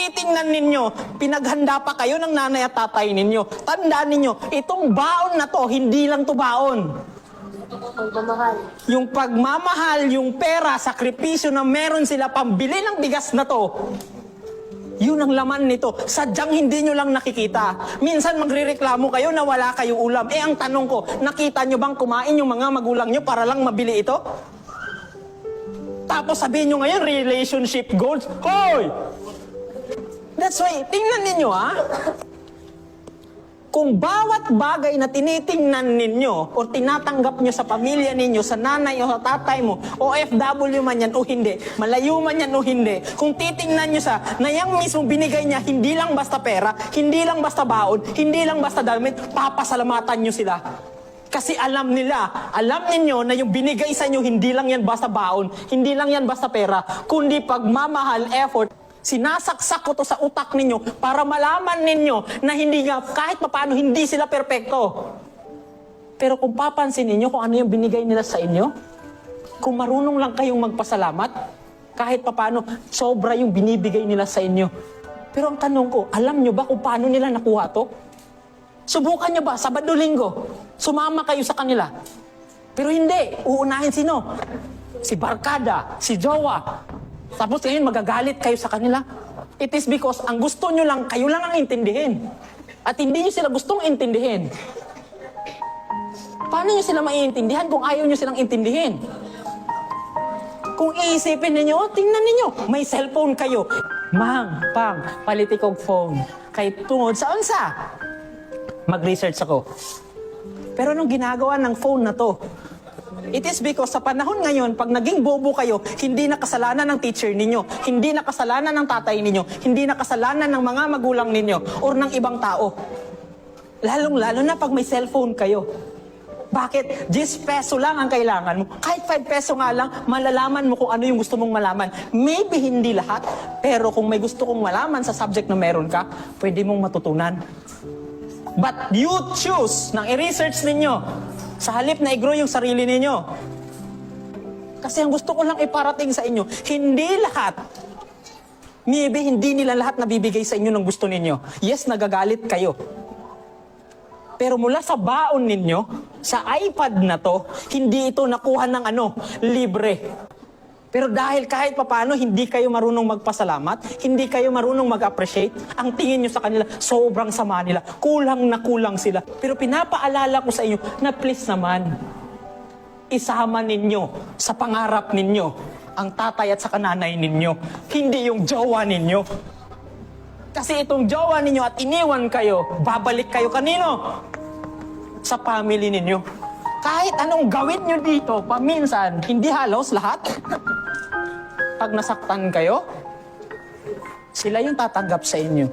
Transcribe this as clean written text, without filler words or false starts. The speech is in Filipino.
titingnan ninyo, pinaghanda pa kayo ng nanay at tatay ninyo. Tandaan ninyo, itong baon na to, hindi lang to baon. Pagmamahal. Yung pagmamahal, yung pera, sakripisyo na meron sila pambili ng bigas na to, yun ang laman nito. Sadyang hindi nyo lang nakikita. Minsan magrereklamo kayo na wala kayong ulam. Ang tanong ko, nakita nyo bang kumain yung mga magulang nyo para lang mabili ito? Tapos sabihin nyo ngayon, relationship goals. Hoy! That's why, tingnan ninyo kung bawat bagay na tinitingnan ninyo o tinatanggap nyo sa pamilya ninyo, sa nanay o sa tatay mo, o OFW man yan o hindi, malayo man yan o hindi, kung titingnan nyo na yung mismo binigay niya, hindi lang basta pera, hindi lang basta baon, hindi lang basta damit, papasalamatan nyo sila. Kasi alam ninyo na yung binigay sa inyo, hindi lang yan basta baon, hindi lang yan basta pera, kundi pagmamahal, effort. Sinasaksak ko to sa utak ninyo para malaman ninyo na hindi nga, kahit papaano, hindi sila perpekto. Pero kung papansin ninyo kung ano yung binigay nila sa inyo, kung marunong lang kayong magpasalamat, kahit papaano, sobra yung binibigay nila sa inyo. Pero ang tanong ko, alam nyo ba kung paano nila nakuha to? Subukan nyo ba, Sabado-Linggo, sumama kayo sa kanila? Pero hindi, uunahin sino? Si barkada, si jowa. Tapos ngayon magagalit kayo sa kanila. It is because ang gusto nyo lang, kayo lang ang intindihin. At hindi nyo sila gustong intindihin. Paano nyo sila maiintindihan kung ayaw nyo silang intindihin? Kung iisipin ninyo, tingnan ninyo, may cellphone kayo. Mang, pang, palitikog phone. Kay tungod sa unsa? Mag-research ako. Pero anong ginagawa ng phone na to? It is because sa panahon ngayon, pag naging bobo kayo, hindi na kasalanan ng teacher ninyo, hindi na kasalanan ng tatay ninyo, hindi na kasalanan ng mga magulang ninyo, or ng ibang tao. Lalong-lalo na pag may cellphone kayo. Bakit? 10 peso lang ang kailangan mo. Kahit 5 peso nga lang, malalaman mo kung ano yung gusto mong malaman. Maybe hindi lahat, pero kung may gusto kong malaman sa subject na meron ka, pwede mong matutunan. But you choose nang i-research ninyo sa halip na i-grow yung sarili ninyo. Kasi ang gusto ko lang iparating sa inyo, hindi lahat, maybe hindi nila lahat nabibigay sa inyo ng gusto ninyo. Yes, nagagalit kayo. Pero mula sa baon ninyo, sa iPad na to, hindi ito nakuha ng libre. Pero dahil kahit papano hindi kayo marunong magpasalamat, hindi kayo marunong mag-appreciate, ang tingin nyo sa kanila, sobrang sama nila, kulang na kulang sila. Pero pinapaalala ko sa inyo na please naman, isama ninyo sa pangarap ninyo ang tatay at sa nanay ninyo, hindi yung jowa ninyo. Kasi itong jowa ninyo at iniwan kayo, babalik kayo kanino? Sa family ninyo. Kahit anong gawin nyo dito, paminsan, hindi halos lahat. Pag nasaktan kayo, sila yung tatanggap sa inyo.